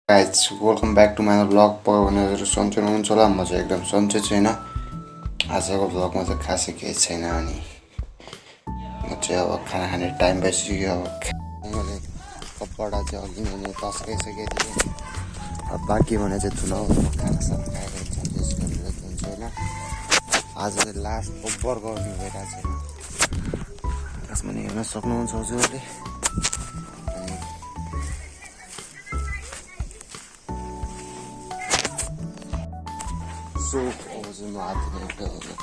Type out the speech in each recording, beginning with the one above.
Guys welcome back to my blog पऱ्यो भने हजुर सन्चै हुनुहुन्छ होला। म चाहिँ एकदम सन्चै छैन। आजको ब्लगमा चाहिँ खासै केही छैन अनि म चाहिँ अब खाना खाने टाइम भइसक्यो। मैले कपडा चाहिँ अघि नै तस्काइसकेको थिएँ। अब बाँकी भने चाहिँ धुन खानासाना खाएर हुन्छ होइन। आज चाहिँ लास्ट ओभर गर्नु भइरहेको छैन। त्यसमा नि हेर्न सक्नुहुन्छ हजुरहरूले। So, I was in my building.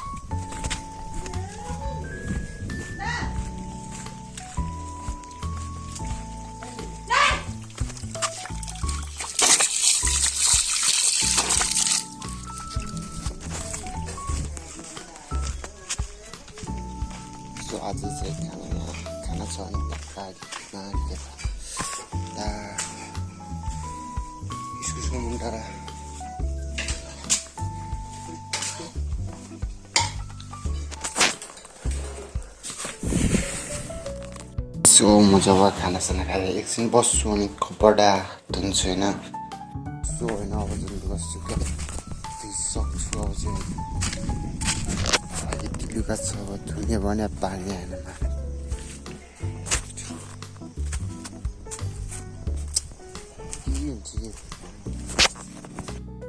So, आज चाहिँ खाना छ अनि इस्कुसको मुन्टा र सो म जब खानासाना खाएर एकछिन बस्छु अनि कपडा धुन्छु होइन। सो होइन अब चाहिँ बस्छु क्या सक्छु। अब चाहिँ यति लुगा छ अब धुने भने पानी आएन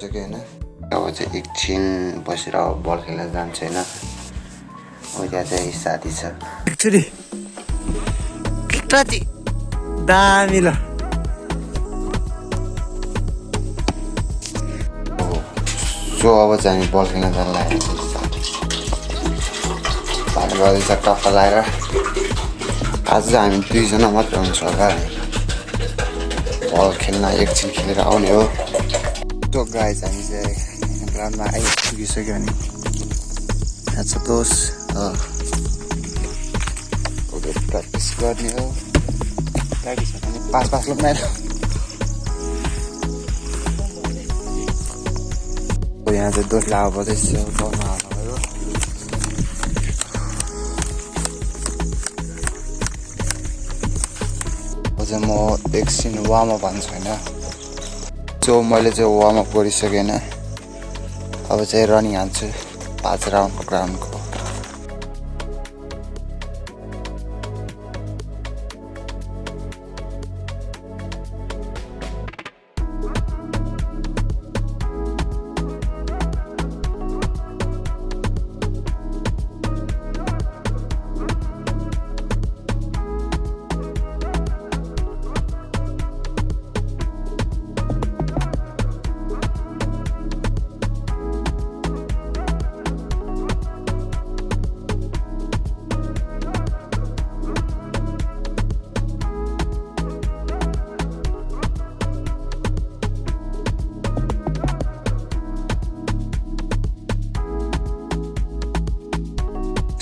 होइन। अब चाहिँ एकछिन बसेर अब बल खेल्न जान्छ होइन। त्यहाँ चाहिँ साथी छ Tadi दामी ल सो अब चाहिँ हामी बल खेल्न जान लागेको छ। भाइ गर्दैछ टक्क लगाएर। आज चाहिँ हामी दुईजना मात्र हुन्छ होला। बल खेल्न एकछिन खेलेर आउने हो। त्यो गाइज हामी चाहिँ ग्राउन्डमा आइपुगिसक्यो अनि यहाँ छ दोष प्र्याक्टिस गर्ने हो। प्र्याक्टिस भने 5 लगाएर यहाँ चाहिँ दोष लागु पर्दैछ बलमा हाल्नुभयो। अब चाहिँ म एकछिन वार्मअप हान्छु होइन। सो मैले चाहिँ वार्मअप गरिसकेँ होइन। अब चाहिँ रनिङ हान्छु 5 राउन्ड ग्राउन्डको।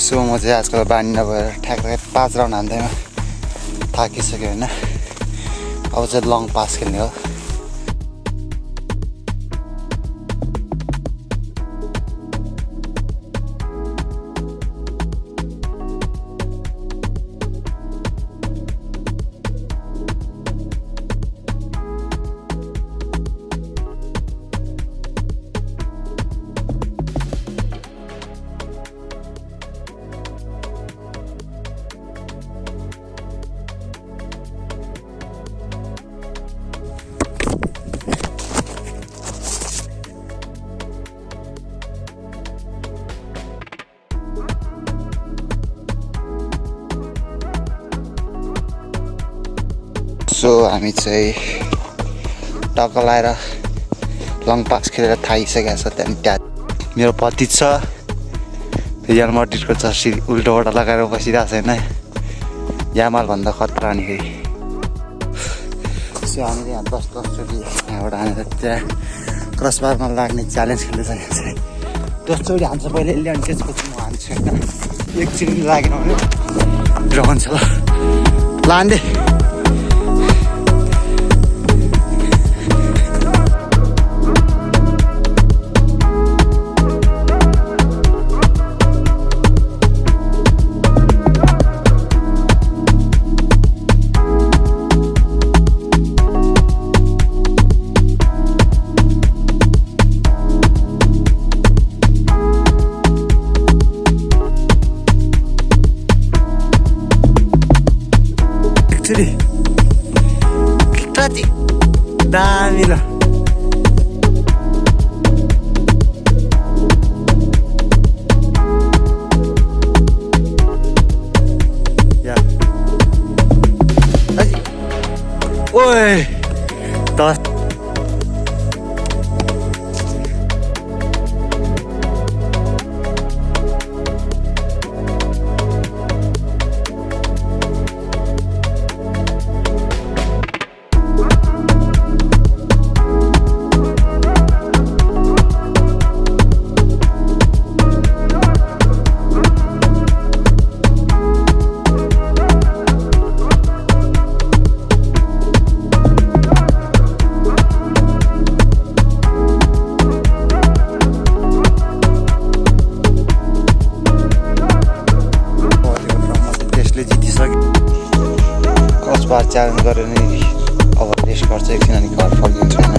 सो म चाहिँ आजकल बानी नभएर ठ्याक्कै 5 राउन्ड हान्दैमा थाकिसक्यो होइन। अब चाहिँ लङ पास खेल्ने हो। सो हामी चाहिँ टक्क लगाएर लङ पास खेलेर थाकिसकेको छ। त्यहाँदेखि मेरो पति छ रियल मड्रिडको जर्सी उल्टोबाट लगाएर बसिरहेको छ होइन। यामालभन्दा खतरा नि फेरि। सो हामीले यहाँ 10-10चोटि यहाँबाट हानेर त्यहाँ क्रसबारमा लाग्ने च्यालेन्ज खेल्दैछ। 10चोटि हान्छ पहिले यसले अनि त्यसपछि म हान्छु होइन। एकछिन लागेन भने रहन्छ ल लान्दे। दामी ल या ओए 10 च्यालेन्ज गरेर नि अब रेस्ट गर्छ एकछिन अनि घर फर्किन्छ होइन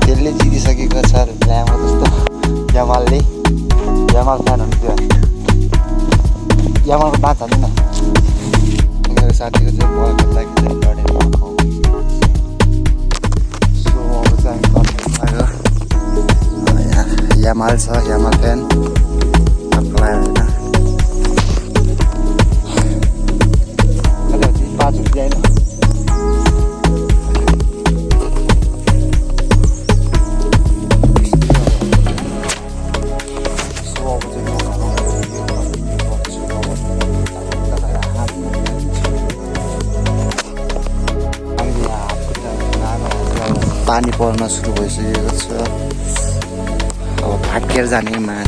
त्यसले जितिसकेको छ ल्यामो जस्तो यमालले यमाल फ्यान हुन्थ्यो यमालको बाँच हाल्नु न मेरो साथीको चाहिँ बल खेल्दाखेरि चाहिँ लडेर सो अब चाहिँ हामी यमाल छ यमाल फ्यान आपलाई होइन पाँच रुपियाँ होइन पानी पर्न सुरु भइसकेको छ अब भाटकेर जाने मान